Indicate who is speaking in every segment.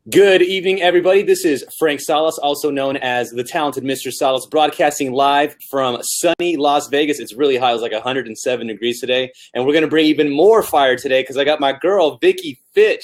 Speaker 1: Good evening, everybody. This is Frank Salas, also known as the talented Mr. Salas, broadcasting live from sunny Las Vegas. It's really hot. It was like 107 degrees today. And we're going to bring even more fire today because I got my girl, Vicky Fitch.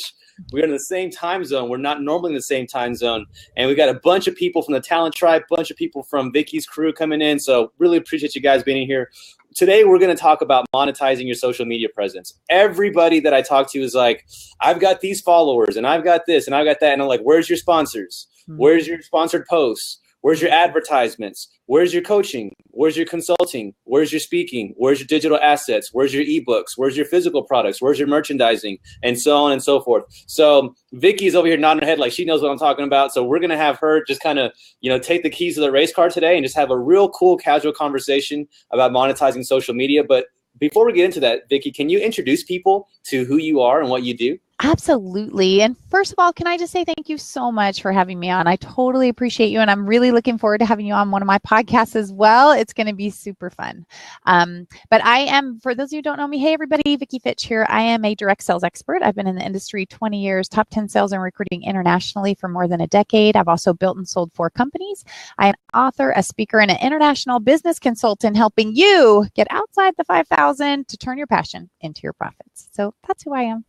Speaker 1: We're in the same time zone. We're not normally in the same time zone. And we got a bunch of people from the Talent Tribe, bunch of people from Vicky's crew coming in. So really appreciate you guys being here. Today, we're going to talk about monetizing your social media presence. Everybody that I talk to is like, I've got these followers and I've got this and I've got that. And I'm like, where's your sponsors? Where's your sponsored posts? Where's your advertisements? Where's your coaching? Where's your consulting? Where's your speaking? Where's your digital assets? Where's your ebooks? Where's your physical products? Where's your merchandising? And so on and so forth. So Vicky's over here nodding her head like she knows what I'm talking about. So we're going to have her just kind of, take the keys to the race car today and just have a real cool, casual conversation about monetizing social media. But before we get into that, Vicky, can you introduce people to who you are and what you do?
Speaker 2: Absolutely. And first of all, can I just say thank you so much for having me on? I totally appreciate you. And I'm really looking forward to having you on one of my podcasts as well. It's going to be super fun. But I am, for those of you who don't know me, hey, everybody, Vicky Fitch here. I am a direct sales expert. I've been in the industry 20 years, top 10 sales and recruiting internationally for more than a decade. I've also built and sold 4 companies. I am an author, a speaker, and an international business consultant helping you get outside the 5,000 to turn your passion into your profits. So that's who I am.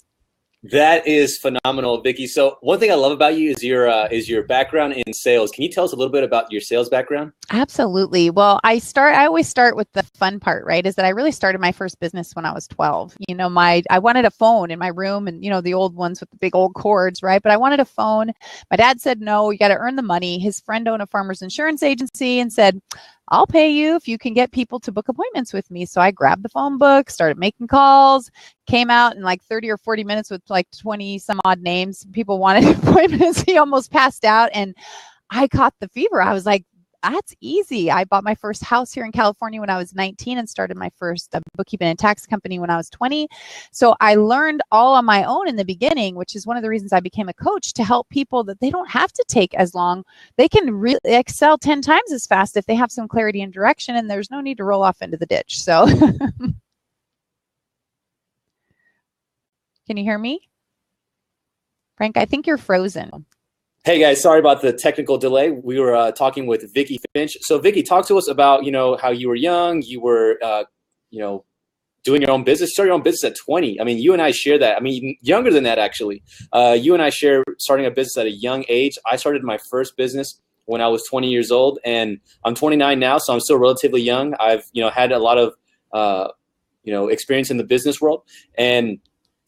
Speaker 1: That is phenomenal, Vicky. So one thing I love about you is your background in sales. Can you tell us a little bit about your sales background?
Speaker 2: Absolutely. Well, I always start with the fun part, right? Is that I really started my first business when I was 12. I wanted a phone in my room and, the old ones with the big old cords, right? But I wanted a phone. My dad said, no, you got to earn the money. His friend owned a farmer's insurance agency and said, I'll pay you if you can get people to book appointments with me. So I grabbed the phone book, started making calls, came out in like 30 or 40 minutes with like 20 some odd names. People wanted appointments. He almost passed out and I caught the fever. I was like, that's easy. I bought my first house here in California when I was 19 and started my first bookkeeping and tax company when I was 20. So I learned all on my own in the beginning, which is one of the reasons I became a coach, to help people that they don't have to take as long. They can really excel 10 times as fast if they have some clarity and direction, and there's no need to roll off into the ditch. So can you hear me? Frank, I think you're frozen.
Speaker 1: Hey guys, sorry about the technical delay. We were talking with Vicky Finch. So Vicky, talk to us about, how you were young, you were, doing your own business, started your own business at 20. I mean, you and I share that. I mean, younger than that, actually. You and I share starting a business at a young age. I started my first business when I was 20 years old, and I'm 29 now, so I'm still relatively young. I've, had a lot of, experience in the business world, and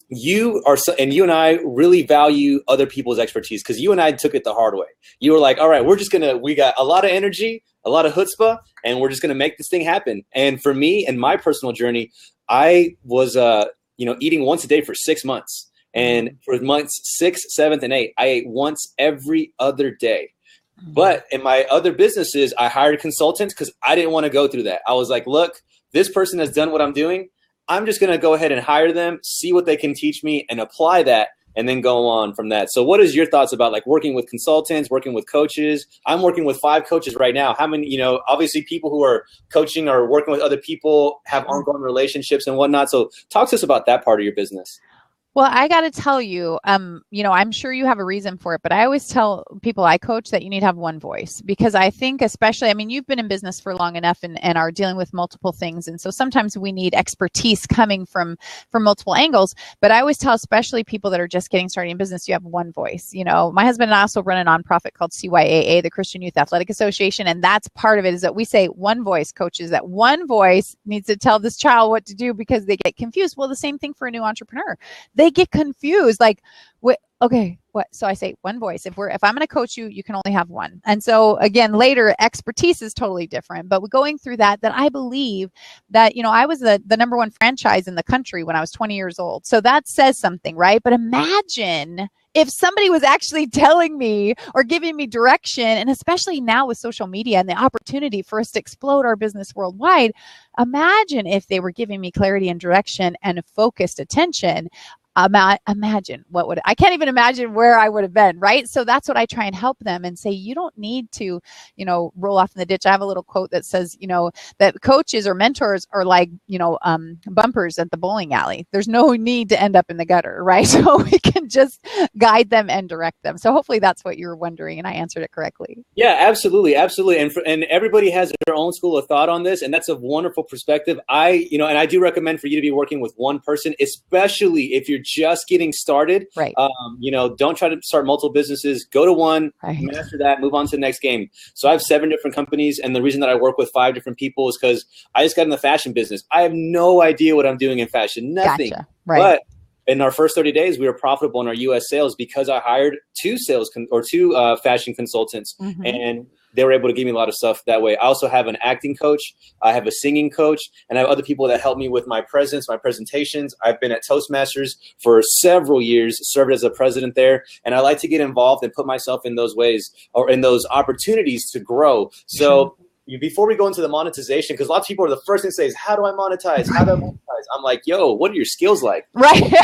Speaker 1: you and I really value other people's expertise because you and I took it the hard way. You were like, all right, we got a lot of energy, a lot of chutzpah, and we're just going to make this thing happen. And for me and my personal journey, I was, eating once a day for 6 months. And for months 6, 7, and 8, I ate once every other day. But in my other businesses, I hired consultants because I didn't want to go through that. I was like, look, this person has done what I'm doing. I'm just going to go ahead and hire them, see what they can teach me, and apply that, and then go on from that. So what is your thoughts about like working with consultants, working with coaches? I'm working with 5 coaches right now. How many, obviously people who are coaching or working with other people have ongoing relationships and whatnot. So talk to us about that part of your business.
Speaker 2: Well, I got to tell you, I'm sure you have a reason for it, but I always tell people I coach that you need to have one voice, because I think especially, you've been in business for long enough and are dealing with multiple things. And so sometimes we need expertise coming from multiple angles. But I always tell, especially people that are just getting started in business, you have one voice. My husband and I also run a nonprofit called CYAA, the Christian Youth Athletic Association. And that's part of it, is that we say one voice, coaches, that one voice needs to tell this child what to do because they get confused. Well, the same thing for a new entrepreneur. They get confused, like, what? Okay, what? So I say one voice. If I'm going to coach you, you can only have one. And so again, later expertise is totally different. But we're going through that I believe that, I was the number 1 franchise in the country when I was 20 years old. So that says something, right? But imagine if somebody was actually telling me or giving me direction, and especially now with social media and the opportunity for us to explode our business worldwide, imagine if they were giving me clarity and direction and focused attention. Imagine I can't even imagine where I would have been, right? So that's what I try and help them and say, you don't need to, roll off in the ditch. I have a little quote that says, that coaches or mentors are like, bumpers at the bowling alley. There's no need to end up in the gutter, right? So we can just guide them and direct them. So hopefully that's what you were wondering and I answered it correctly.
Speaker 1: Yeah, absolutely. Absolutely. And everybody has their own school of thought on this. And that's a wonderful perspective. And I do recommend for you to be working with one person, especially if you're just getting started.
Speaker 2: Right.
Speaker 1: Don't try to start multiple businesses. Go to one, right, master that, move on to the next game. So I have 7 different companies. And the reason that I work with 5 different people is because I just got in the fashion business. I have no idea what I'm doing in fashion. Nothing.
Speaker 2: Gotcha. Right.
Speaker 1: But in our first 30 days, we were profitable in our U.S. sales because I hired 2 fashion consultants, and they were able to give me a lot of stuff that way. I also have an acting coach. I have a singing coach, and I have other people that help me with my presence, my presentations. I've been at Toastmasters for several years, served as a president there, and I like to get involved and put myself in those ways or in those opportunities to grow. So before we go into the monetization, because a lot of people are the first thing to say is, how do I monetize? How do I monetize? I'm like, yo, what are your skills like?
Speaker 2: Right.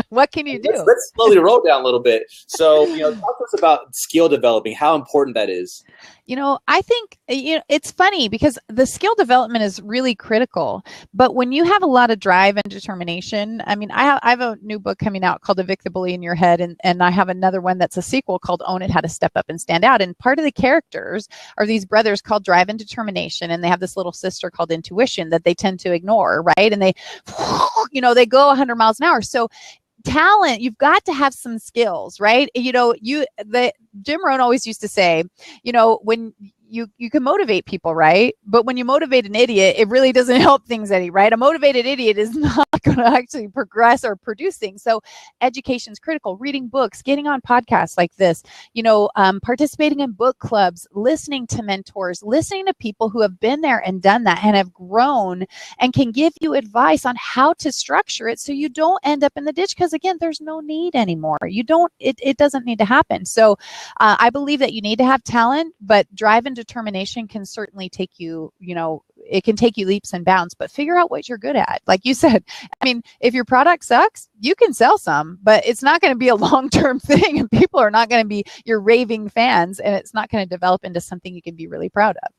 Speaker 2: What can you do?
Speaker 1: Let's slowly roll down a little bit. So, talk to us about skill developing, how important that is.
Speaker 2: I think, it's funny because the skill development is really critical. But when you have a lot of drive and determination, I mean, I have a new book coming out called Evict the Bully in Your Head. And I have another one that's a sequel called Own It, How to Step Up and Stand Out. And part of the characters are these brothers called Drive and Determination. And they have this little sister called Intuition that they tend to ignore, right? And they, they go 100 miles an hour. So talent, you've got to have some skills, right? Jim Rohn always used to say, when you can motivate people, right? But when you motivate an idiot, it really doesn't help things any, right? A motivated idiot is not going to actually progress or produce things. So education is critical. Reading books, getting on podcasts like this, participating in book clubs, listening to mentors, listening to people who have been there and done that and have grown and can give you advice on how to structure it so you don't end up in the ditch. Because again, there's no need anymore. It doesn't need to happen. So I believe that you need to have talent, but drive and determination can certainly take you, it can take you leaps and bounds, but figure out what you're good at. Like you said, I mean, if your product sucks, you can sell some, but it's not going to be a long-term thing and people are not going to be your raving fans and it's not going to develop into something you can be really proud of.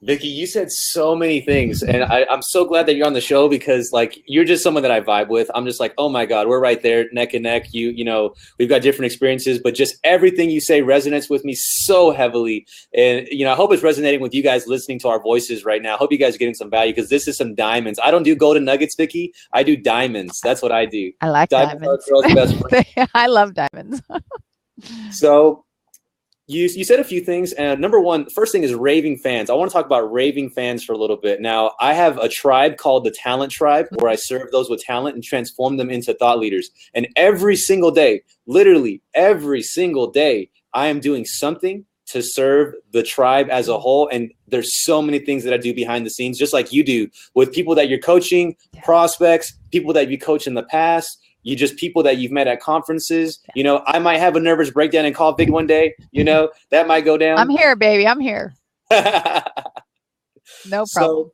Speaker 1: Vicki, you said so many things, and I'm so glad that you're on the show because, you're just someone that I vibe with. I'm just like, oh my God, we're right there, neck and neck. We've got different experiences, but just everything you say resonates with me so heavily. And, I hope it's resonating with you guys listening to our voices right now. I hope you guys are getting some value because this is some diamonds. I don't do golden nuggets, Vicki. I do diamonds. That's what I do.
Speaker 2: I like diamonds. Are girls' best friend. I love diamonds.
Speaker 1: So, You said a few things, and number one, first thing is raving fans. I want to talk about raving fans for a little bit. Now, I have a tribe called the Talent Tribe where I serve those with talent and transform them into thought leaders. And every single day, literally every single day, I am doing something to serve the tribe as a whole. And there's so many things that I do behind the scenes, just like you do with people that you're coaching, prospects, people that you coached in the past. People that you've met at conferences. I might have a nervous breakdown and call Big one day. That might go down.
Speaker 2: I'm here, baby. I'm here. No problem.
Speaker 1: So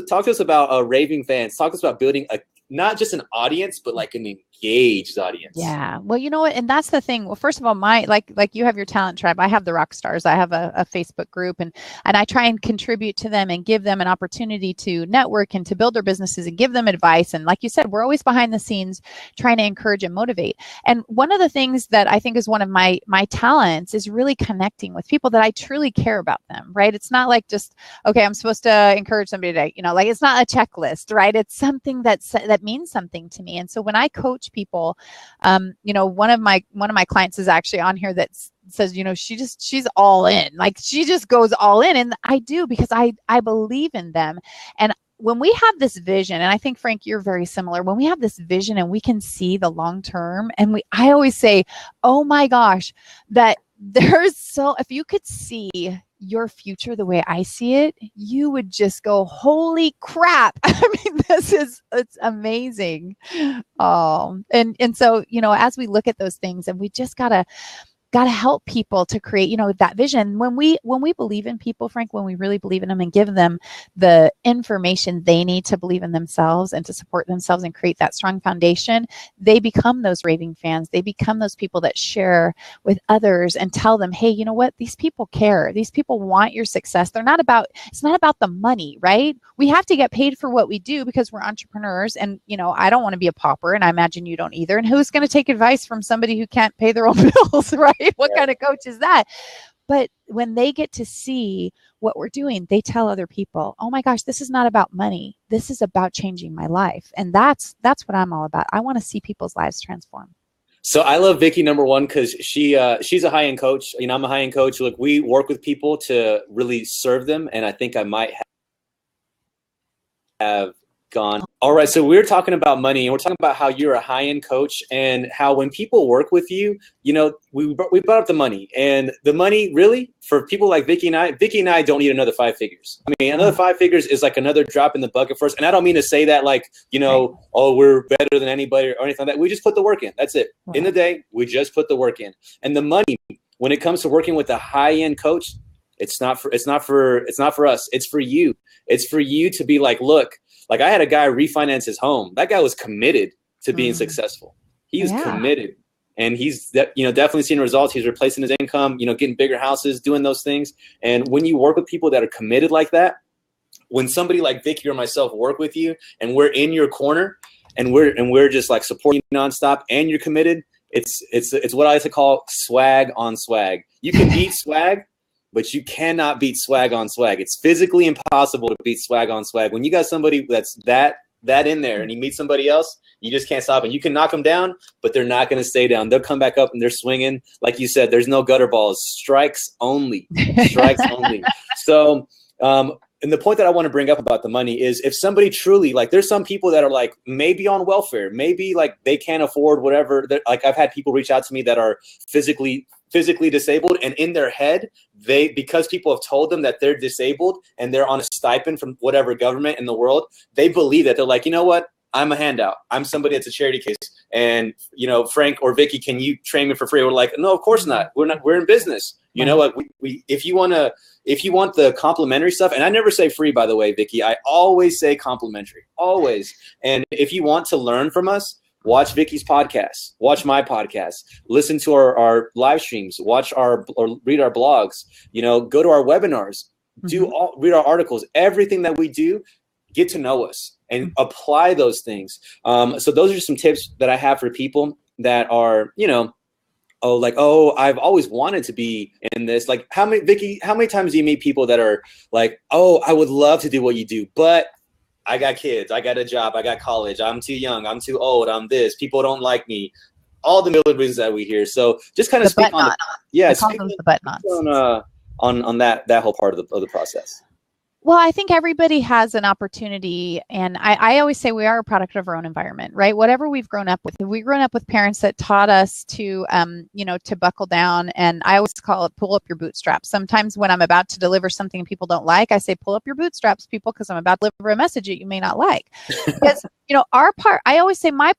Speaker 1: talk to us about raving fans. Talk to us about building not just an audience, but an engaged audience.
Speaker 2: Yeah. Well, you know what? And that's the thing. Well, first of all, like you have your talent tribe. I have the rock stars. I have a Facebook group and I try and contribute to them and give them an opportunity to network and to build their businesses and give them advice. And like you said, we're always behind the scenes trying to encourage and motivate. And one of the things that I think is one of my talents is really connecting with people that I truly care about them, right? It's not like just, okay, I'm supposed to encourage somebody today, it's not a checklist, right? It's something that means something to me. And so when I coach people, one of my clients is actually on here that says, she's all in, she just goes all in. And I do, because I believe in them. And when we have this vision, and I think, Frank, you're very similar, when we have this vision and we can see the long term, and I always say, oh my gosh, that if you could see your future the way I see it, you would just go, holy crap. I mean, it's amazing. And so, as we look at those things, and we just gotta got to help people to create, that vision. When we believe in people, Frank, when we really believe in them and give them the information they need to believe in themselves and to support themselves and create that strong foundation, they become those raving fans. They become those people that share with others and tell them, hey, you know what? These people care. These people want your success. It's not about the money, right? We have to get paid for what we do because we're entrepreneurs. And, I don't want to be a pauper, and I imagine you don't either. And who's going to take advice from somebody who can't pay their own bills, right? What kind of coach is that? But when they get to see what we're doing, they tell other people, oh my gosh, this is not about money. This is about changing my life. And that's what I'm all about. I want to see people's lives transform.
Speaker 1: So I love Vicky, number one, because she's a high-end coach. I'm a high-end coach. Look, we work with people to really serve them. And I think I might have gone. All right. So we're talking about money, and we're talking about how you're a high-end coach and how when people work with you, we brought up the money, and the money really for people like Vicky and I don't need another 5 figures. I mean, another 5 figures is like another drop in the bucket for us. And I don't mean to say that like, oh, we're better than anybody or anything like that. We just put the work in. That's it. Right. In the day, we just put the work in. And the money, when it comes to working with a high-end coach, it's not for us. It's for you. It's for you to be like, look, like I had a guy refinance his home. That guy was committed to being successful. He was committed, and he's definitely seeing results. He's replacing his income, getting bigger houses, doing those things. And when you work with people that are committed like that, when somebody like Vicky or myself work with you and we're in your corner and we're just like supporting you nonstop and you're committed, it's what I like to call swag on swag. You can beat swag, but you cannot beat swag on swag. It's physically impossible to beat swag on swag. When you got somebody that's that in there and you meet somebody else, you just can't stop it. You can knock them down, but they're not going to stay down. They'll come back up and they're swinging. Like you said, there's no gutter balls. Strikes only. Strikes only. So, and the point that I want to bring up about the money is if somebody truly, like there's some people that are like maybe on welfare, maybe like they can't afford whatever. Like I've had people reach out to me that are physically disabled, and in their head, because people have told them that they're disabled and they're on a stipend from whatever government in the world, they believe that. They're like, you know what? I'm a handout. I'm somebody that's a charity case. And, Frank or Vicky, can you train me for free? We're like, no, of course not. We're in business. You know what? If you want the complimentary stuff, and I never say free, by the way, Vicky, I always say complimentary, always. And if you want to learn from us, watch Vicky's podcast, watch my podcast, listen to our live streams, or read our blogs, go to our webinars, read our articles, everything that we do, get to know us and apply those things. So those are some tips that I have for people that are, I've always wanted to be in this. Like Vicky, how many times do you meet people that are like, oh, I would love to do what you do, but I got kids, I got a job, I got college, I'm too young, I'm too old, I'm this, people don't like me, all the million reasons that we hear. So just kind of speak on that whole part of the process.
Speaker 2: Well, I think everybody has an opportunity, and I always say we are a product of our own environment, right? Whatever we've grown up with. If we've grown up with parents that taught us to, to buckle down, and I always call it pull up your bootstraps. Sometimes when I'm about to deliver something people don't like, I say pull up your bootstraps, people, because I'm about to deliver a message that you may not like. Because our part, I always say my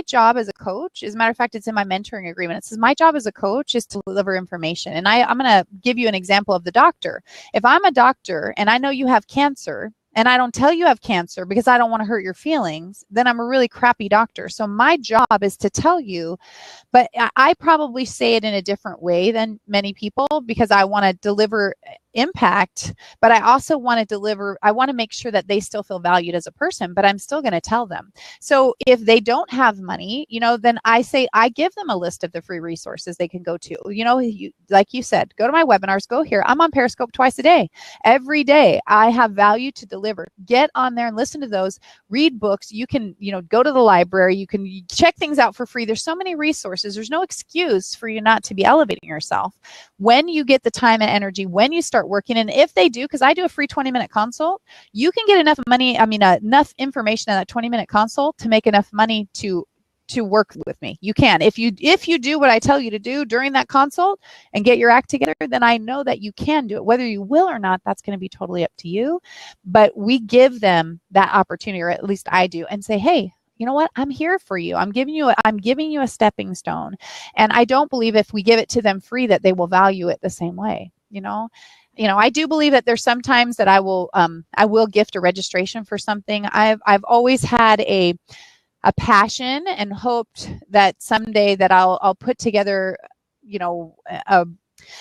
Speaker 2: job as a coach, as a matter of fact, it's in my mentoring agreement. It says my job as a coach is to deliver information. And I'm going to give you an example of the doctor. If I'm a doctor and I know you have cancer and I don't tell you have cancer because I don't want to hurt your feelings, then I'm a really crappy doctor. So my job is to tell you, but I probably say it in a different way than many people because I want to deliver impact, but I also want to make sure that they still feel valued as a person, but I'm still going to tell them. So if they don't have money, then I say, I give them a list of the free resources they can go to. Like you said, go to my webinars, go here. I'm on Periscope twice a day. Every day I have value to deliver. Get on there and listen to those, read books. You can, go to the library. You can check things out for free. There's so many resources. There's no excuse for you not to be elevating yourself. When you get the time and energy, when you start working, and if they do, because I do a free 20-minute consult, you can get enough information in that 20-minute consult to make enough money to work with me. You can. If you do what I tell you to do during that consult and get your act together, then I know that you can do it. Whether you will or not, that's going to be totally up to you. But we give them that opportunity, or at least I do, and say, hey, you know what? I'm here for you. I'm giving you a stepping stone. And I don't believe if we give it to them free that they will value it the same way, you know? I do believe that there's sometimes that I will gift a registration for something. I've always had a passion and hoped that someday that I'll put together,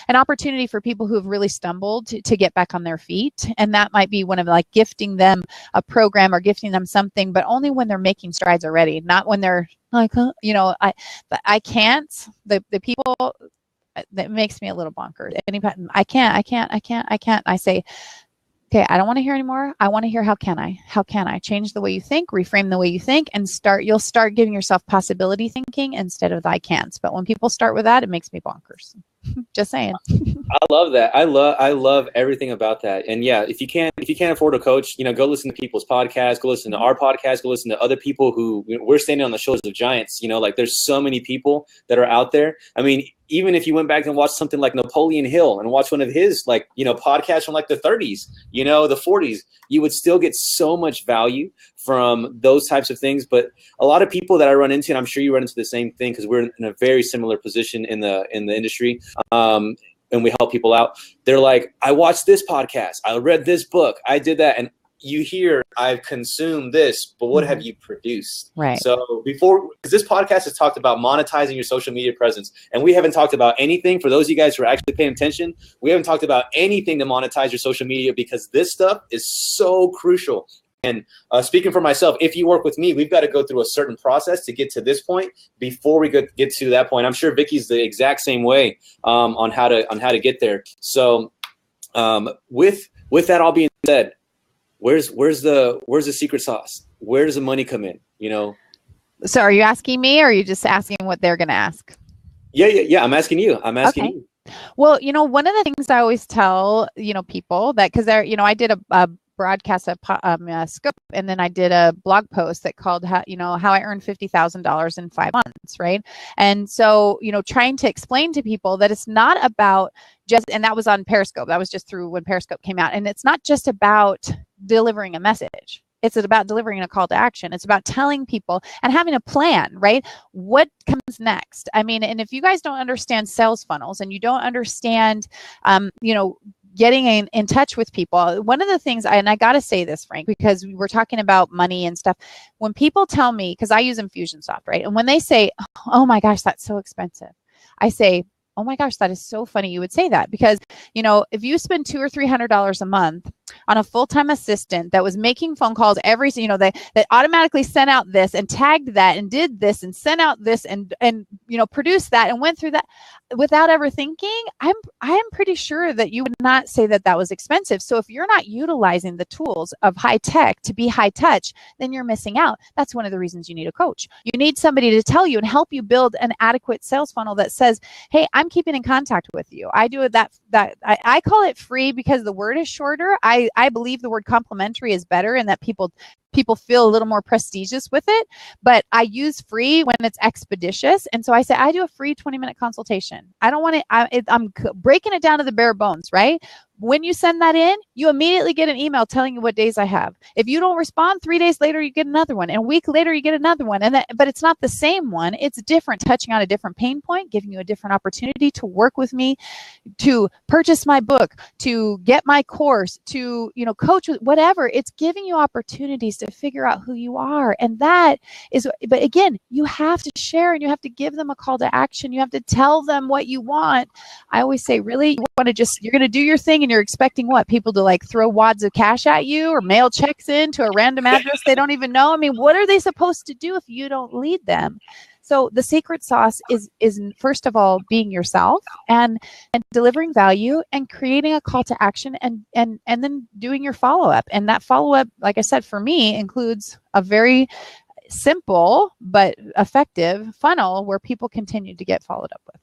Speaker 2: an opportunity for people who have really stumbled to get back on their feet. And that might be one of like gifting them a program or gifting them something, but only when they're making strides already, not when they're like, I can't, the people, that makes me a little bonkers. I can't. I say, okay, I don't want to hear anymore. I want to hear how can I change the way you think, reframe the way you think, and you'll start giving yourself possibility thinking instead of the I can'ts. But when people start with that, it makes me bonkers. Just saying.
Speaker 1: I love that. I love everything about that. And yeah, if you can't afford a coach, go listen to people's podcasts, go listen to our podcast, go listen to other people who we're standing on the shoulders of giants. Like there's so many people that are out there. I mean, even if you went back and watched something like Napoleon Hill and watched one of his podcasts from like the 30s, the 40s, you would still get so much value from those types of things. But a lot of people that I run into, and I'm sure you run into the same thing because we're in a very similar position in the industry, and we help people out. They're like, I watched this podcast, I read this book, I did that, and you hear I've consumed this, but what have you produced?
Speaker 2: Right.
Speaker 1: So because this podcast has talked about monetizing your social media presence, and we haven't talked about anything. For those of you guys who are actually paying attention, we haven't talked about anything to monetize your social media because this stuff is so crucial. And speaking for myself, if you work with me, we've got to go through a certain process to get to this point before we get to that point. I'm sure Vicky's the exact same way on how to get there. So with that all being said, where's the secret sauce? Where does the money come in?
Speaker 2: So are you asking me, or are you just asking what they're going to ask?
Speaker 1: Yeah. I'm asking you. You.
Speaker 2: Well, one of the things I always tell, people that, because I did a broadcast a scope, and then I did a blog post that called how I earned $50,000 in 5 months, right? And so trying to explain to people that it's not about just, and that was on Periscope, that was just through when Periscope came out, and it's not just about delivering a message. It's about delivering a call to action. It's about telling people and having a plan, right? What comes next? I mean, and if you guys don't understand sales funnels and you don't understand, getting in touch with people. One of the things, and I got to say this, Frank, because we were talking about money and stuff. When people tell me, because I use Infusionsoft, right? And when they say, oh my gosh, that's so expensive, I say, oh my gosh, that is so funny you would say that, because if you spend $200 or $300 a month on a full-time assistant that was making phone calls every, that automatically sent out this and tagged that and did this and sent out this and produced that and went through that without ever thinking, I am pretty sure that you would not say that that was expensive. So if you're not utilizing the tools of high tech to be high touch, then you're missing out. That's one of the reasons you need a coach. You need somebody to tell you and help you build an adequate sales funnel that says, hey, I'm keeping in contact with you. I do it I call it free because the word is shorter. I believe the word complimentary is better, and that people feel a little more prestigious with it, but I use free when it's expeditious. And so I say, I do a free 20-minute consultation. I don't want to, I'm breaking it down to the bare bones, right? When you send that in, you immediately get an email telling you what days I have. If you don't respond, 3 days later, you get another one. And a week later, you get another one. But it's not the same one. It's different, touching on a different pain point, giving you a different opportunity to work with me, to purchase my book, to get my course, to, coach with whatever. It's giving you opportunities to figure out who you are. And that is, but again, you have to share and you have to give them a call to action. You have to tell them what you want. I always say, really, you want to you're going to do your thing and you're expecting what? People to like throw wads of cash at you or mail checks in to a random address they don't even know. I mean, what are they supposed to do if you don't lead them? So the secret sauce is first of all, being yourself and delivering value and creating a call to action and then doing your follow-up. And that follow-up, like I said, for me includes a very simple but effective funnel where people continue to get followed up with.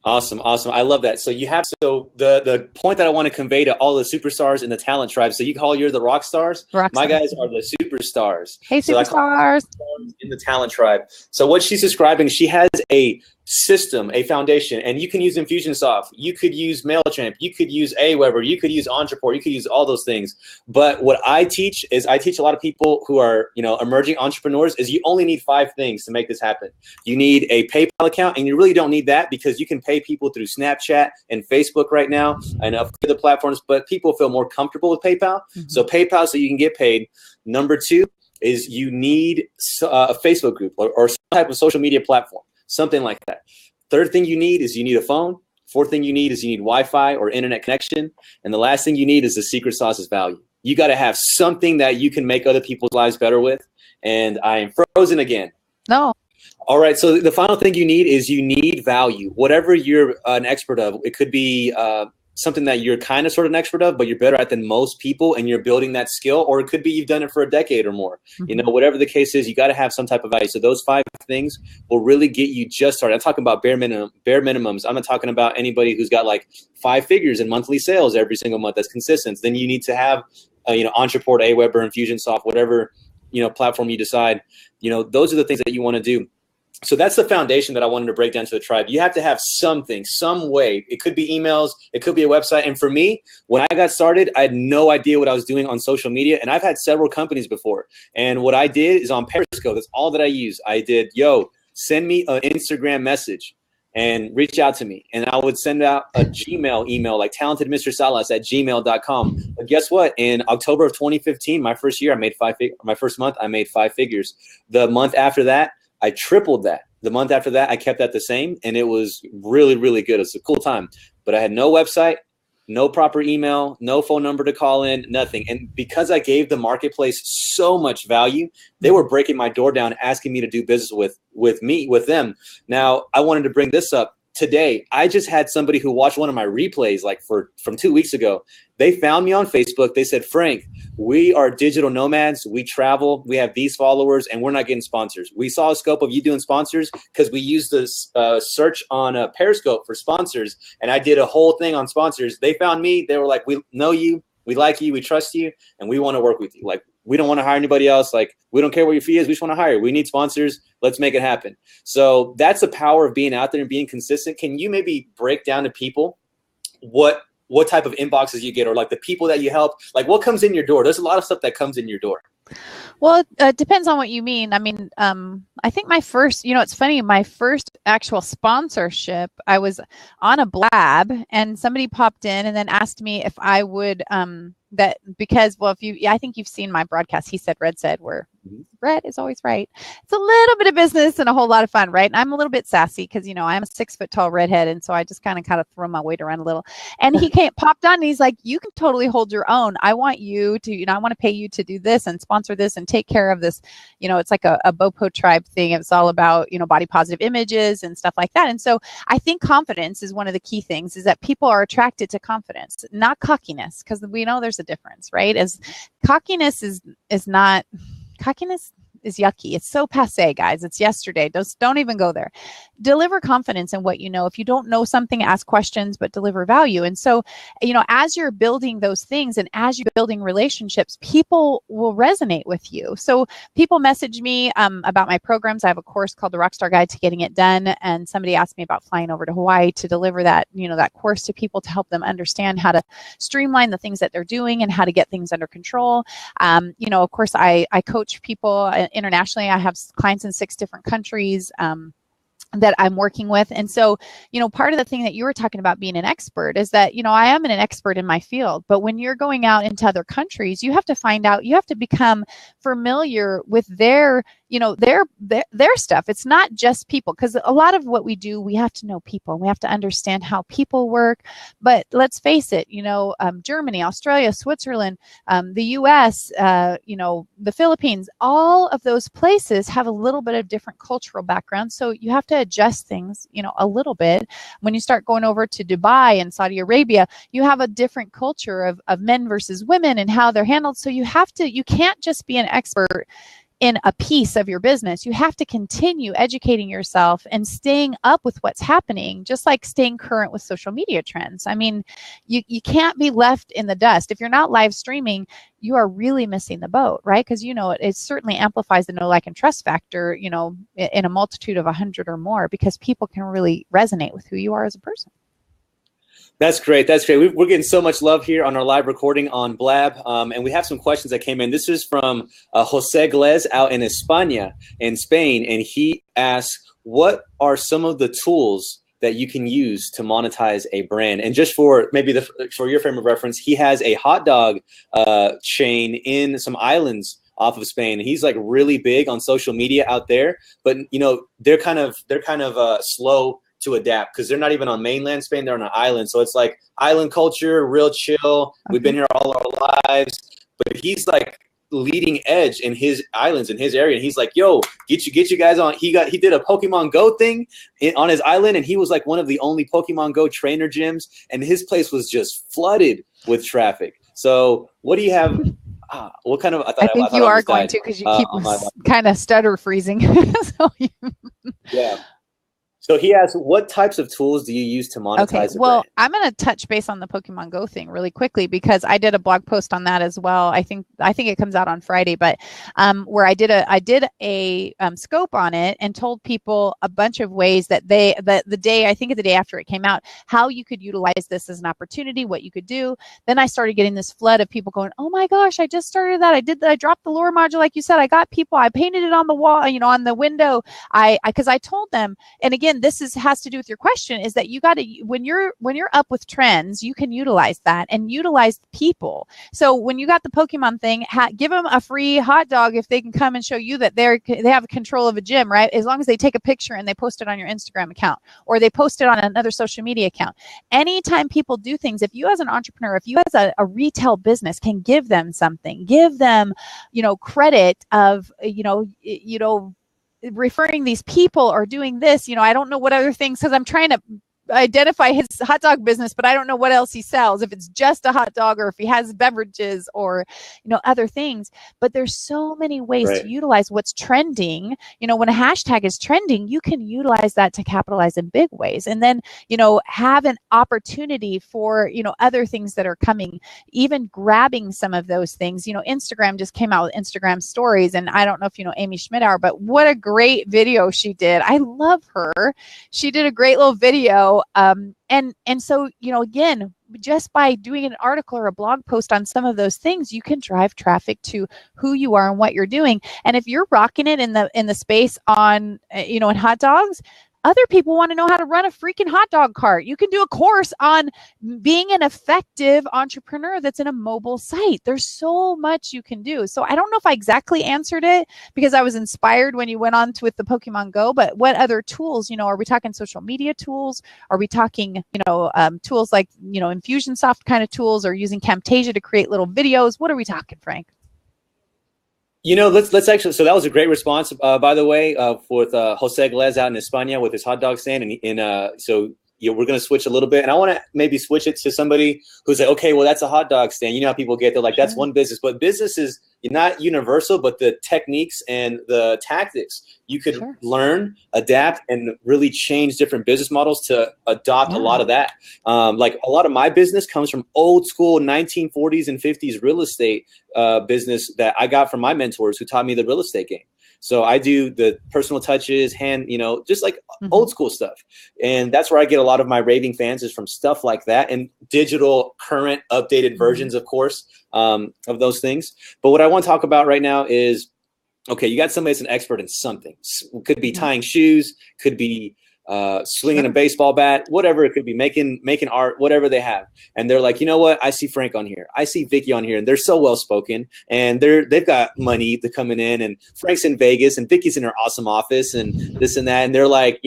Speaker 1: Awesome. I love that. So the point that I want to convey to all the superstars in the talent tribe. So you call you're the rock stars. My guys are the superstars.
Speaker 2: Hey, superstars
Speaker 1: in the talent tribe. So what she's describing, she has a system, a foundation, and you can use Infusionsoft, you could use MailChimp, you could use Aweber, you could use Entreport, you could use all those things. But what I teach a lot of people who are, emerging entrepreneurs is you only need 5 things to make this happen. You need a PayPal account, and you really don't need that because you can pay people through Snapchat and Facebook right now. I know for the platforms, but people feel more comfortable with PayPal. So PayPal, so you can get paid. Number 2 is you need a Facebook group or some type of social media platform. Something like that. Third thing you need is you need a phone. Fourth thing you need is you need Wi-Fi or internet connection. And the last thing you need is the secret sauce is value. You got to have something that you can make other people's lives better with. And I am frozen again.
Speaker 2: No.
Speaker 1: All right. So the final thing you need is you need value. Whatever you're an expert of, it could be something that you're kind of sort of an expert of, but you're better at than most people and you're building that skill, or it could be you've done it for a decade or more. Whatever the case is, you got to have some type of value. So those 5 things will really get you just started. I'm talking about bare minimums. I'm not talking about anybody who's got like 5 figures in monthly sales every single month that's consistent. Then you need to have, Entreport, Aweber, Infusionsoft, whatever, platform you decide, those are the things that you want to do. So that's the foundation that I wanted to break down to the tribe. You have to have something, some way. It could be emails. It could be a website. And for me, when I got started, I had no idea what I was doing on social media. And I've had several companies before. And what I did is on Periscope. That's all that I use. I did, send me an Instagram message and reach out to me. And I would send out a Gmail email like talentedmrsalas@gmail.com. But guess what? In October of 2015, my first year, my first month, I made 5 figures. The month after that, I tripled that. The month after that, I kept that the same, and it was really, really good. It's a cool time. But I had no website, no proper email, no phone number to call in, nothing. And because I gave the marketplace so much value, they were breaking my door down, asking me to do business with them. Now, I wanted to bring this up. Today, I just had somebody who watched one of my replays from 2 weeks ago. They found me on Facebook. They said, Frank, we are digital nomads. We travel. We have these followers, and we're not getting sponsors. We saw a scope of you doing sponsors because we used this search on Periscope for sponsors, and I did a whole thing on sponsors. They found me. They were like, we know you. We like you. We trust you, and we want to work with you. Like, we don't want to hire anybody else. Like, we don't care what your fee is. We just want to hire. We need sponsors. Let's make it happen. So that's the power of being out there and being consistent. Can you maybe break down to people what type of inboxes you get, or like the people that you help? Like, what comes in your door? There's a lot of stuff that comes in your door.
Speaker 2: Well, it depends on what you mean. I mean, I think my first, it's funny, my first actual sponsorship, I was on a blab and somebody popped in and then asked me if I would, I think you've seen my broadcast, He Said, Red Said, where red is always right. It's a little bit of business and a whole lot of fun, right? And I'm a little bit sassy because, I'm a 6-foot-tall redhead. And so I just kind of throw my weight around a little. And he popped on and he's like, you can totally hold your own. I want you to, I want to pay you to do this and sponsor this and take care of this. It's like a Bopo tribe thing. It's all about, body positive images and stuff like that. And so I think confidence is one of the key things, is that people are attracted to confidence, not cockiness, because we know there's a difference, right? As cockiness is not, cockiness is yucky. It's so passe, guys. It's yesterday. Don't even go there. Deliver confidence in what you know. If you don't know something, ask questions, but deliver value. And so, as you're building those things and as you're building relationships, people will resonate with you. So people message me about my programs. I have a course called The Rockstar Guide to Getting It Done. And somebody asked me about flying over to Hawaii to deliver that, that course to people to help them understand how to streamline the things that they're doing and how to get things under control. Of course, I coach people internationally. I have clients in 6 different countries that I'm working with. And so, part of the thing that you were talking about being an expert is that, I am an expert in my field, but when you're going out into other countries, you have to find out, you have to become familiar with their stuff. It's not just people, because a lot of what we do, we have to know people. We have to understand how people work. But let's face it, Germany, Australia, Switzerland, the US, the Philippines, all of those places have a little bit of different cultural background. So you have to adjust things, a little bit. When you start going over to Dubai and Saudi Arabia, you have a different culture of men versus women and how they're handled. So you can't just be an expert in a piece of your business, you have to continue educating yourself and staying up with what's happening, just like staying current with social media trends. I mean, you can't be left in the dust. If you're not live streaming, you are really missing the boat, right? Because, it certainly amplifies the know, like, and trust factor, in a multitude of 100 or more, because people can really resonate with who you are as a person.
Speaker 1: That's great. That's great. We're getting so much love here on our live recording on Blab. And we have some questions that came in. This is from Jose Glez out in España, in Spain. And he asks, what are some of the tools that you can use to monetize a brand? And just for maybe for your frame of reference, he has a hot dog chain in some islands off of Spain. He's like really big on social media out there, but they're kind of slow to adapt because they're not even on mainland Spain. They're on an island. So it's like island culture, real chill. Okay. We've been here all our lives, but he's like leading edge in his islands, in his area. And he's like, yo, get you guys on. He did a Pokemon Go thing on his island. And he was like one of the only Pokemon Go trainer gyms. And his place was just flooded with traffic. So what do you have? What kind of,
Speaker 2: I think you are going to, because you keep kind of stutter freezing.
Speaker 1: Yeah. So he asks, what types of tools do you use to monetize a brand?
Speaker 2: I'm going to touch base on the Pokemon Go thing really quickly, because I did a blog post on that as well. I think it comes out on Friday, but where I did a scope on it and told people a bunch of ways that the day after it came out, how you could utilize this as an opportunity, what you could do. Then I started getting this flood of people going, oh my gosh, I just started that. I did that. I dropped the lure module, like you said. I got people. I painted it on the wall, on the window. Because I told them, and again, this has to do with your question, is that you got to, when you're up with trends, you can utilize that and utilize people. So when you got the Pokemon thing, give them a free hot dog if they can come and show you that they have control of a gym, right? As long as they take a picture and they post it on your Instagram account, or they post it on another social media account. Anytime people do things, if you as an entrepreneur, if you as a retail business can give them something, give them, credit of, referring these people or doing this, I don't know what other things, because I'm trying to identify his hot dog business, but I don't know what else he sells, if it's just a hot dog or if he has beverages or other things. But there's so many ways to utilize what's trending. When a hashtag is trending, you can utilize that to capitalize in big ways, and then have an opportunity for other things that are coming, even grabbing some of those things. Instagram just came out with Instagram stories, and I don't know if Amy Schmidauer, but what a great video she did. I love her. She did a great little video. And so, again, just by doing an article or a blog post on some of those things, you can drive traffic to who you are and what you're doing. And if you're rocking it in the space on, in hot dogs, other people want to know how to run a freaking hot dog cart. You can do a course on being an effective entrepreneur that's in a mobile site. There's so much you can do. So I don't know if I exactly answered it, because I was inspired when you went on with the Pokemon Go, but what other tools, are we talking social media tools? Are we talking, tools like, Infusionsoft kind of tools, or using Camtasia to create little videos? What are we talking, Frank?
Speaker 1: Let's actually. So that was a great response, by the way, with Jose Glez out in España with his hot dog stand, so we're going to switch a little bit, and I want to maybe switch it to somebody who's like, okay, well, that's a hot dog stand. You know how people get, they're like, that's one business, but business is not universal, but the techniques and the tactics you could learn, adapt, and really change different business models to adopt a lot of that. Like a lot of my business comes from old school 1940s and 50s real estate business that I got from my mentors who taught me the real estate game. So I do the personal touches, just like old school stuff. And that's where I get a lot of my raving fans, is from stuff like that, and digital, current, updated versions, of course, of those things. But what I want to talk about right now is, okay, you got somebody that's an expert in something. Could be tying shoes, could be swinging a baseball bat, whatever it could be, making art, whatever they have. And they're like, you know what? I see Frank on here. I see Vicky on here, and they're so well spoken, and they've got money to coming in, and Frank's in Vegas, and Vicky's in her awesome office, and this and that. And they're like,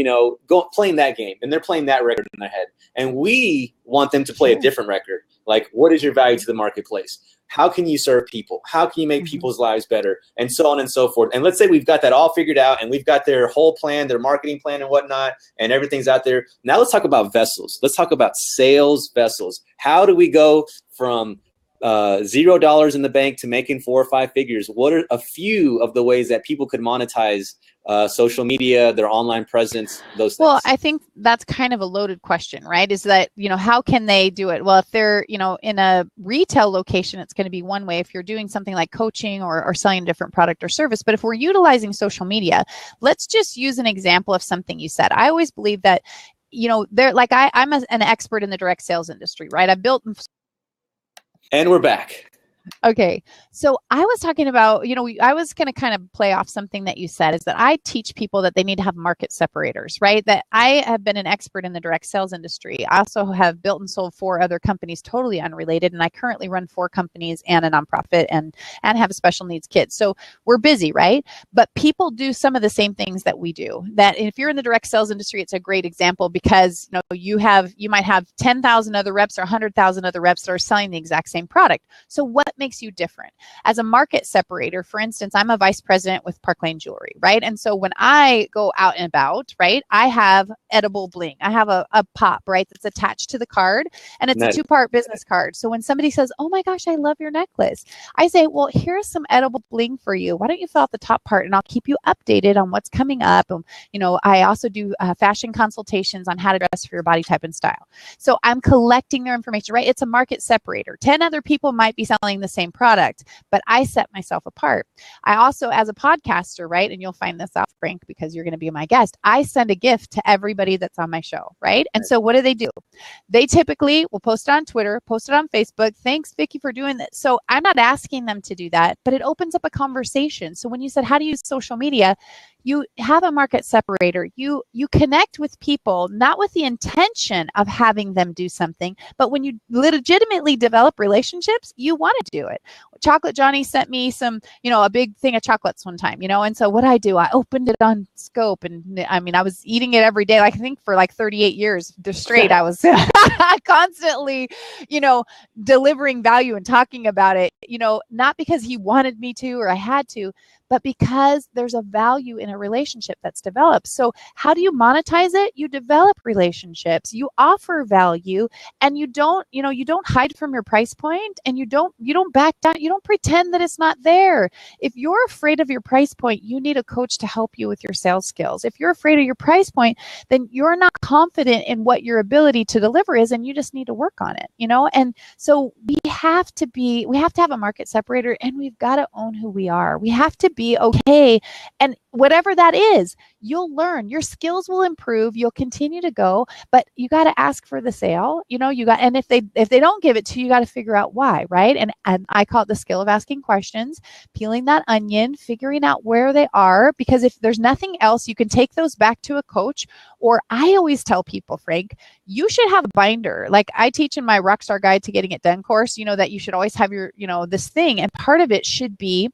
Speaker 1: playing that game, and they're playing that record in their head. And we want them to play a different record. Like, what is your value to the marketplace? How can you serve people? How can you make people's lives better? And so on and so forth. And let's say we've got that all figured out, and we've got their whole plan, their marketing plan and whatnot, and everything's out there. Now let's talk about vessels. Let's talk about sales vessels. How do we go from $0 in the bank to making 4 or 5 figures. What are a few of the ways that people could monetize social media, their online presence, those things?
Speaker 2: Well, I think that's kind of a loaded question, right? Is that, how can they do it? Well, if they're, in a retail location, it's going to be one way. If you're doing something like coaching or selling a different product or service, but if we're utilizing social media, let's just use an example of something you said. I always believe that, they're like, I'm an expert in the direct sales industry, right? I've built.
Speaker 1: And we're back.
Speaker 2: Okay. So I was talking about, I was going to kind of play off something that you said, is that I teach people that they need to have market separators, right? That I have been an expert in the direct sales industry. I also have built and sold 4 other companies totally unrelated. And I currently run 4 companies and a nonprofit and have a special needs kid. So we're busy, right? But people do some of the same things that we do. That if you're in the direct sales industry, it's a great example because, you might have 10,000 other reps or 100,000 other reps that are selling the exact same product. So what makes you different? As a market separator, for instance, I'm a vice president with Park Lane Jewelry, right? And so when I go out and about, right, I have edible bling. I have a pop, right, that's attached to the card, and it's
Speaker 1: Nice.
Speaker 2: a 2-part business card. So when somebody says, oh my gosh, I love your necklace, I say, well, here's some edible bling for you. Why don't you fill out the top part and I'll keep you updated on what's coming up. And, I also do fashion consultations on how to dress for your body type and style. So I'm collecting their information, right? It's a market separator. 10 other people might be selling the same product, but I set myself apart. I also, as a podcaster, right, and you'll find this out, Frank, because you're going to be my guest, I send a gift to everybody that's on my show, right? And so what do? They typically will post it on Twitter, post it on Facebook. Thanks, Vicki, for doing this. So I'm not asking them to do that, but it opens up a conversation. So when you said, how to use social media, you have a market separator. You connect with people, not with the intention of having them do something, but when you legitimately develop relationships, you want to do it. Chocolate Johnny sent me some, a big thing of chocolates one time, and so what I opened it on Scope, and I was eating it every day. Like, I think for like 38 years straight, I was constantly, delivering value and talking about it, not because he wanted me to or I had to, but because there's a value in a relationship that's developed. So how do you monetize it? You develop relationships, you offer value, and you don't hide from your price point, and you don't back down. You don't pretend that it's not there. If you're afraid of your price point, you need a coach to help you with your sales skills. If you're afraid of your price point, then you're not confident in what your ability to deliver is, and you just need to work on it, And so we have to have a market separator, and we've got to own who we are. We have to be okay. And whatever that is, you'll learn. Your skills will improve. You'll continue to go, but you got to ask for the sale. And if they don't give it to you, you got to figure out why, right? And I call it the skill of asking questions, peeling that onion, figuring out where they are, because if there's nothing else, you can take those back to a coach. Or I always tell people, Frank, you should have a binder. Like I teach in my Rockstar Guide to Getting It Done course, that you should always have your, this thing. And part of it should be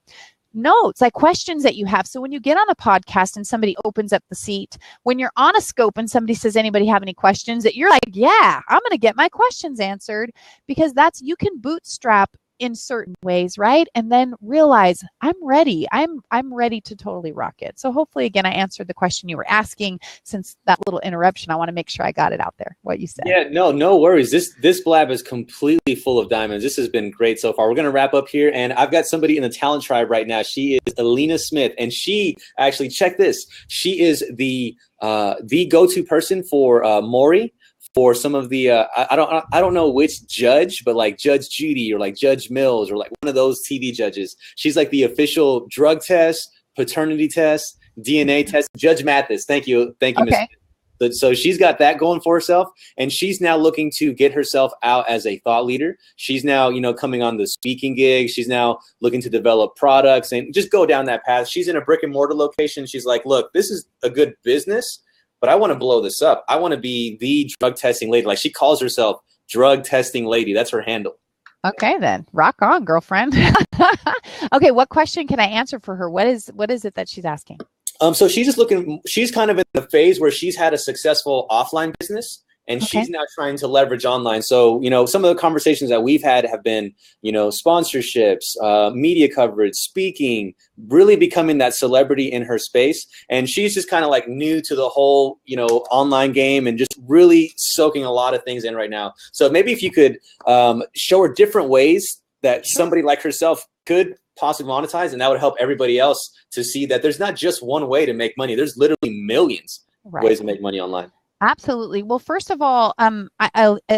Speaker 2: notes, like questions that you have. So when you get on a podcast and somebody opens up the seat, when you're on a Scope and somebody says, anybody have any questions, that you're like, yeah, I'm going to get my questions answered, because you can bootstrap in certain ways, right? And then realize I'm ready. I'm ready to totally rock it. So hopefully, again, I answered the question you were asking. Since that little interruption, I want to make sure I got it out there, what you said.
Speaker 1: Yeah, no worries. This blab is completely full of diamonds. This has been great so far. We're going to wrap up here, and I've got somebody in the talent tribe right now. She is Alina Smith, and she actually, check this. She is the go-to person for Maury. For some of the I don't know which judge, but like Judge Judy or like Judge Mills or like one of those TV judges. She's like the official drug test, paternity test, DNA test. Judge Mathis. Thank you,
Speaker 2: Okay.
Speaker 1: Ms. So she's got that going for herself, and she's now looking to get herself out as a thought leader. She's now, coming on the speaking gig. She's now looking to develop products and just go down that path. She's in a brick and mortar location. She's like, look, this is a good business, but I want to blow this up. I want to be the drug testing lady. Like she calls herself drug testing lady. That's her handle.
Speaker 2: Okay, then rock on, girlfriend. Okay. What question can I answer for her? What is it that she's asking?
Speaker 1: So she's kind of in the phase where she's had a successful offline business, and she's now trying to leverage online. So, some of the conversations that we've had have been, sponsorships, media coverage, speaking, really becoming that celebrity in her space. And she's just kind of like new to the whole, online game and just really soaking a lot of things in right now. So maybe if you could show her different ways that somebody like herself could possibly monetize, and that would help everybody else to see that there's not just one way to make money. There's literally millions of ways to make money online.
Speaker 2: Absolutely. Well, first of all,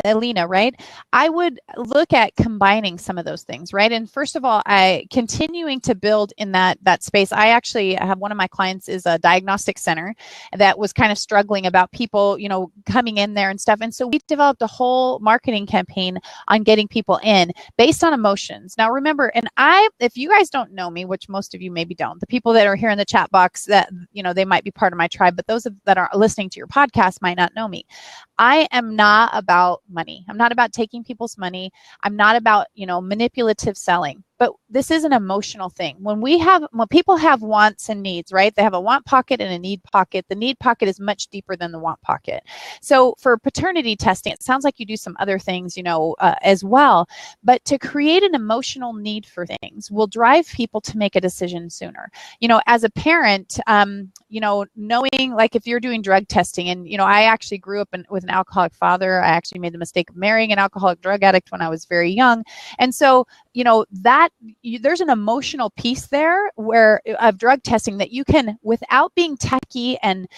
Speaker 2: Alina, right? I would look at combining some of those things, right? And first of all, continuing to build in that space. I actually have one of my clients is a diagnostic center that was kind of struggling about people, coming in there and stuff. And so we developed a whole marketing campaign on getting people in based on emotions. Now, remember, if you guys don't know me, which most of you maybe don't, the people that are here in the chat box that, they might be part of my tribe, but those that are listening to your podcast might not know me. I am not about money. I'm not about taking people's money. I'm not about, manipulative selling. But this is an emotional thing. When people have wants and needs, right? They have a want pocket and a need pocket. The need pocket is much deeper than the want pocket. So for paternity testing, it sounds like you do some other things, as well. But to create an emotional need for things will drive people to make a decision sooner. As a parent, knowing, like, if you're doing drug testing, and I actually grew up with an alcoholic father. I actually made the mistake of marrying an alcoholic drug addict when I was very young, and so there's an emotional piece there of drug testing that you can, without being techy and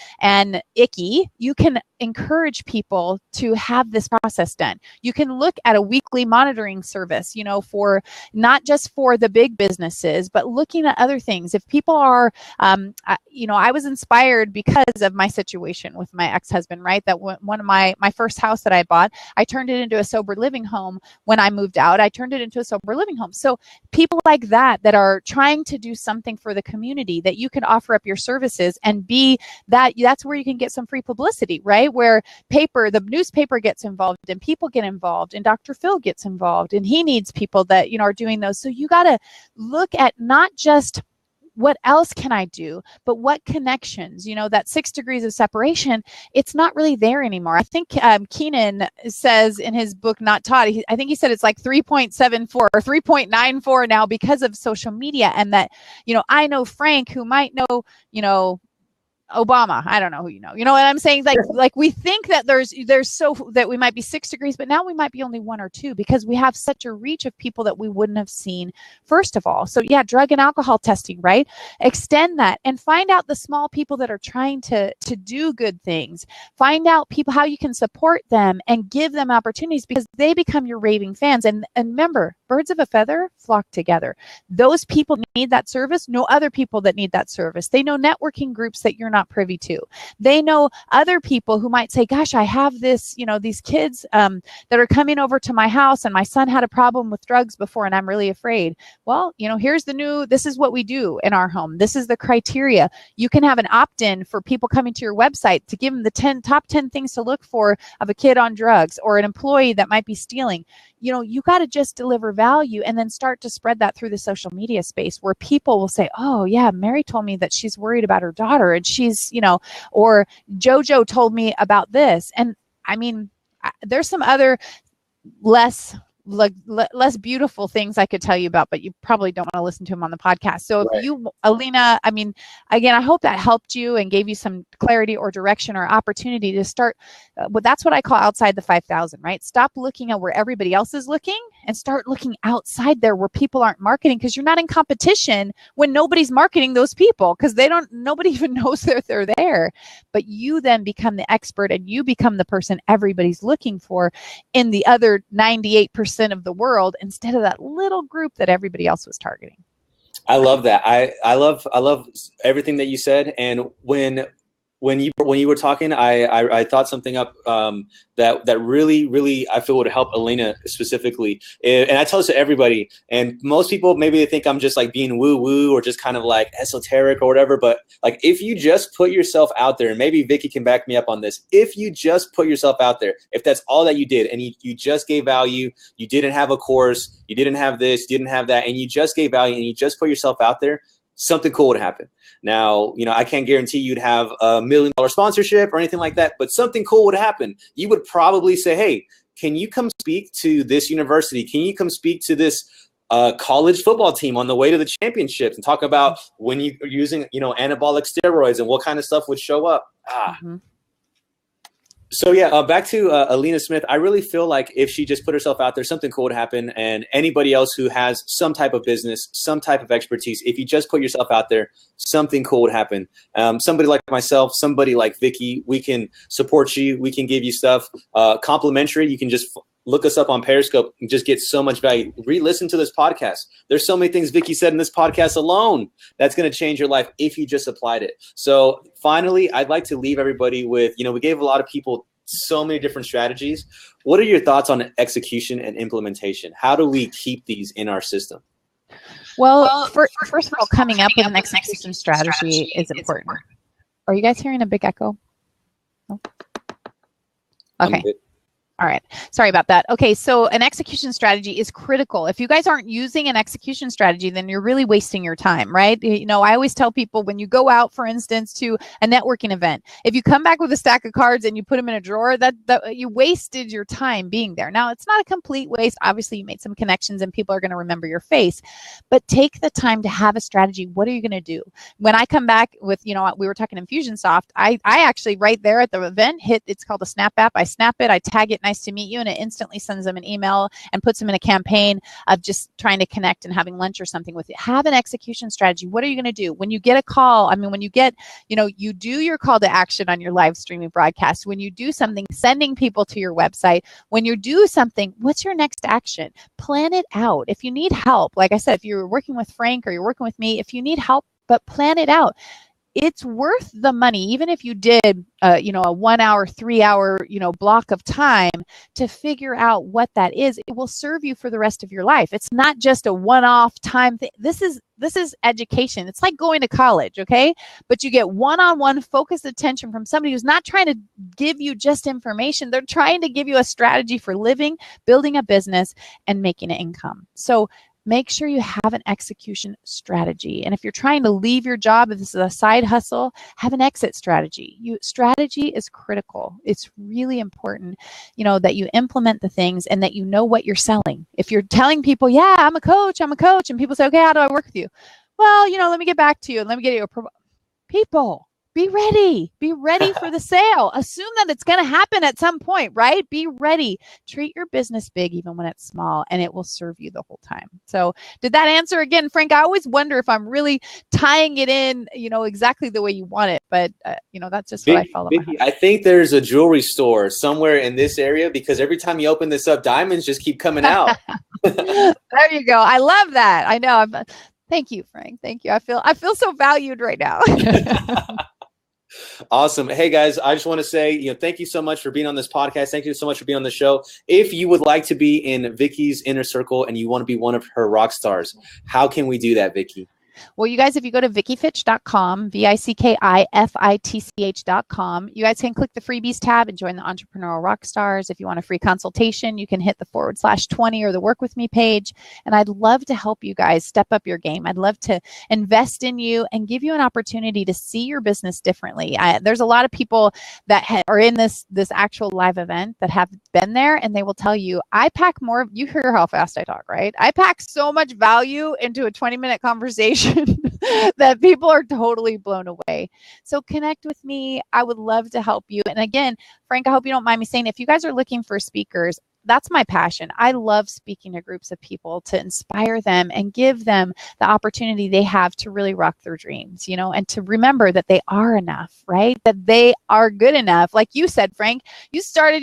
Speaker 2: icky, you can encourage people to have this process done. You can look at a weekly monitoring service, for not just for the big businesses, but looking at other things. If people are, I was inspired because of my situation with my ex-husband, right? That one of my first house that I bought, I turned it into a sober living home. When I moved out, I turned it into a sober living home. So people like that are trying to do something for the community, that you can offer up your services and be that's where you can get some free publicity, right? Where the newspaper gets involved and people get involved and Dr. Phil gets involved and he needs people that, are doing those. So you got to look at not just what else can I do, but what connections, that 6 degrees of separation, it's not really there anymore. I think Keenan says in his book, Not Taught, I think he said it's like 3.74 or 3.94 now because of social media. And that, I know Frank, who might know, Obama. I don't know who you know. You know what I'm saying? Like we think that there's so that we might be 6 degrees, but now we might be only 1 or 2 because we have such a reach of people that we wouldn't have seen first of all. So yeah, drug and alcohol testing, right? Extend that and find out the small people that are trying to do good things. Find out people, how you can support them and give them opportunities, because they become your raving fans. And remember, birds of a feather flock together. Those people need that service. No other people that need that service. They know networking groups that you're not privy to. They know other people who might say, gosh, I have this, these kids that are coming over to my house and my son had a problem with drugs before and I'm really afraid. Well, here's this is what we do in our home. This is the criteria. You can have an opt-in for people coming to your website to give them the top 10 things to look for of a kid on drugs or an employee that might be stealing. You got to just deliver value and then start to spread that through the social media space where people will say, oh yeah, Mary told me that she's worried about her daughter and she's, or JoJo told me about this. And I mean, there's some other less beautiful things I could tell you about, but you probably don't want to listen to them on the podcast. So if you, Alina, I mean, again, I hope that helped you and gave you some clarity or direction or opportunity to start. But that's what I call outside the 5,000, right? Stop looking at where everybody else is looking and start looking outside there where people aren't marketing, because you're not in competition when nobody's marketing those people, because nobody even knows that they're there. But you then become the expert and you become the person everybody's looking for in the other 98% of the world, instead of that little group that everybody else was targeting.
Speaker 1: I love that. I love everything that you said. And when you were talking, I thought something up that really I feel would help Alina specifically. And I tell this to everybody. And most people, maybe they think I'm just like being woo woo or just kind of like esoteric or whatever. But like, if you just put yourself out there, and maybe Vicky can back me up on this. If you just put yourself out there, if that's all that you did, and you just gave value, you didn't have a course, you didn't have this, you didn't have that, and you just gave value and you just put yourself out there, something cool would happen. Now, I can't guarantee you'd have $1 million sponsorship or anything like that, but something cool would happen. You would probably say, hey, can you come speak to this university? Can you come speak to this college football team on the way to the championships and talk about when you're using, anabolic steroids and what kind of stuff would show up?
Speaker 2: Mm-hmm.
Speaker 1: So yeah, back to Alina Smith. I really feel like if she just put herself out there, something cool would happen. And anybody else who has some type of business, some type of expertise, if you just put yourself out there, something cool would happen. Somebody like myself, somebody like Vicky, we can support you. We can give you stuff complimentary. You can just look us up on Periscope and just get so much value. Re-listen to this podcast. There's so many things Vicky said in this podcast alone that's going to change your life if you just applied it. So finally, I'd like to leave everybody with, we gave a lot of people so many different strategies. What are your thoughts on execution and implementation? How do we keep these in our system?
Speaker 2: Well, first of all, coming up with an execution strategy is important. Are you guys hearing a big echo? No? Okay. All right. Sorry about that. Okay. So an execution strategy is critical. If you guys aren't using an execution strategy, then you're really wasting your time, right? I always tell people when you go out, for instance, to a networking event, if you come back with a stack of cards and you put them in a drawer, that you wasted your time being there. Now, it's not a complete waste. Obviously, you made some connections and people are going to remember your face, but take the time to have a strategy. What are you going to do? When I come back with, we were talking Infusionsoft, I actually right there at the event it's called a Snap app. I snap it, I tag it, nice to meet you, and it instantly sends them an email and puts them in a campaign of just trying to connect and having lunch or something with you. Have an execution strategy. What are you going to do when you get a call? When you get, you do your call to action on your live streaming broadcast. When you do something, sending people to your website. When you do something, what's your next action? Plan it out. If you need help, like I said, if you're working with Frank or you're working with me, if you need help, but plan it out. It's worth the money, even if you did, a 1 hour, 3 hour, block of time to figure out what that is. It will serve you for the rest of your life. It's not just a one-off time thing. This is education. It's like going to college, okay? But you get one-on-one focused attention from somebody who's not trying to give you just information. They're trying to give you a strategy for living, building a business, and making an income. So make sure you have an execution strategy. And if you're trying to leave your job, if this is a side hustle, have an exit strategy. Strategy is critical. It's really important, that you implement the things and that you know what you're selling. If you're telling people, yeah, I'm a coach, and people say, okay, how do I work with you? Well, let me get back to you and let me get you people. Be ready. Be ready for the sale. Assume that it's going to happen at some point, right? Be ready. Treat your business big even when it's small, and it will serve you the whole time. So did that answer again, Frank? I always wonder if I'm really tying it in, exactly the way you want it. But, that's just what I follow.
Speaker 1: I think there's a jewelry store somewhere in this area because every time you open this up, diamonds just keep coming out.
Speaker 2: There you go. I love that. I know. Thank you, Frank. Thank you. I feel so valued right now.
Speaker 1: Awesome. Hey guys, I just want to say, thank you so much for being on this podcast. Thank you so much for being on the show. If you would like to be in Vicky's inner circle and you want to be one of her rock stars, how can we do that, Vicky?
Speaker 2: Well, you guys, if you go to VickyFitch.com, VICKIFITCH.com, you guys can click the freebies tab and join the Entrepreneurial Rockstars. If you want a free consultation, you can hit the /20 or the Work With Me page. And I'd love to help you guys step up your game. I'd love to invest in you and give you an opportunity to see your business differently. There's a lot of people that are in this actual live event that have been there, and they will tell you, I pack more. You hear how fast I talk, right? I pack so much value into a 20-minute conversation that people are totally blown away. So connect with me. I would love to help you. And again, Frank, I hope you don't mind me saying, if you guys are looking for speakers, that's my passion. I love speaking to groups of people to inspire them and give them the opportunity they have to really rock their dreams, and to remember that they are enough, right? That they are good enough. Like you said, Frank, you started,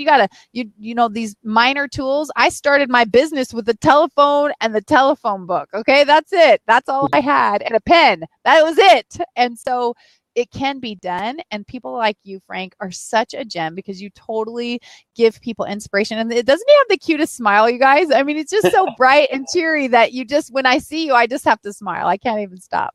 Speaker 2: these minor tools. I started my business with the telephone and the telephone book. Okay. That's it. That's all I had, and a pen. That was it. And so it can be done. And people like you, Frank, are such a gem because you totally give people inspiration. And it doesn't have the cutest smile, you guys. It's just so bright and cheery that when I see you, I just have to smile. I can't even stop.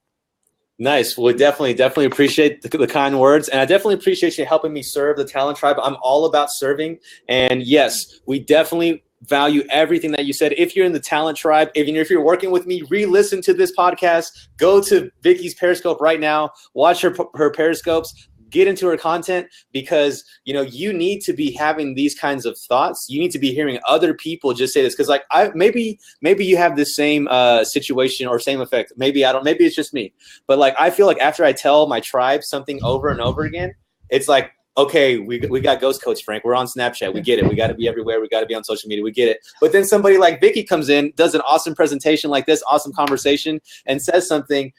Speaker 1: Nice. Well, definitely appreciate the kind words. And I definitely appreciate you helping me serve the Talent Tribe. I'm all about serving. And yes, we definitely value everything that you said. If you're in the Talent Tribe, if you're working with me, re-listen to this podcast. Go to Vicky's Periscope right now. Watch her Periscopes. Get into her content because, you need to be having these kinds of thoughts. You need to be hearing other people just say this because, maybe you have the same situation or same effect. Maybe it's just me. But I feel like after I tell my tribe something over and over again, it's like okay, we got Ghost Coach Frank. We're on Snapchat. We get it. We got to be everywhere. We got to be on social media. We get it. But then somebody like Vicky comes in, does an awesome presentation like this, awesome conversation, and says something.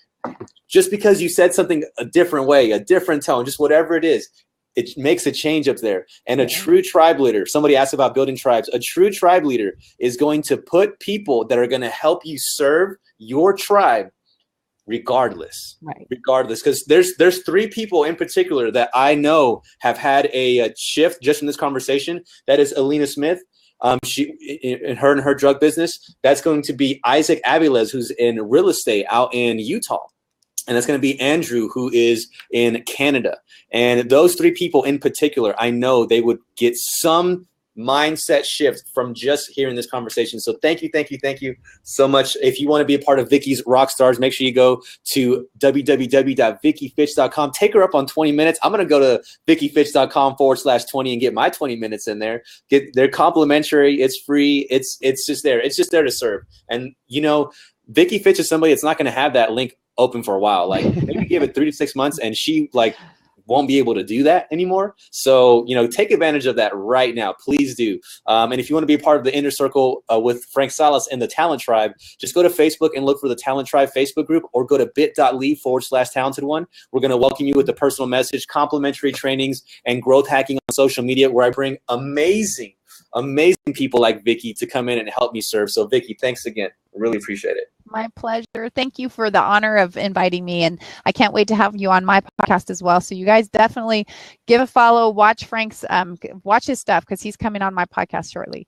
Speaker 1: Just because you said something a different way, a different tone, just whatever it is, it makes a change up there. And a true tribe leader, somebody asked about building tribes, a true tribe leader is going to put people that are going to help you serve your tribe regardless. Regardless, because there's three people in particular that I know have had a shift just in this conversation. That is Alina Smith, she in her drug business. That's going to be Isaac Aviles, who's in real estate out in Utah. And that's going to be Andrew, who is in Canada. And those three people in particular, I know they would get some mindset shift from just hearing this conversation. So thank you so much. If you want to be a part of Vicky's Rockstars, make sure you go to www.vickyfitch.com. Take her up on 20 minutes. I'm going to go to vickyfitch.com/20 and get my 20 minutes in there. They're complimentary. It's free. It's just there. It's just there to serve. And, you know, Vicky Fitch is somebody that's not going to have that link open for a while. Like maybe give it 3 to 6 months and she won't be able to do that anymore. So, you know, take advantage of that right now. Please do. And if you want to be a part of the inner circle with Frank Salas and the Talent Tribe, just go to Facebook and look for the Talent Tribe Facebook group, or go to bit.ly/talented one. We're going to welcome you with a personal message, complimentary trainings, and growth hacking on social media, where I bring amazing people like Vicky to come in and help me serve. So Vicky, thanks again. I really appreciate it.
Speaker 2: My pleasure. Thank you for the honor of inviting me. And I can't wait to have you on my podcast as well. So you guys definitely give a follow, watch Frank's, watch his stuff, because he's coming on my podcast shortly.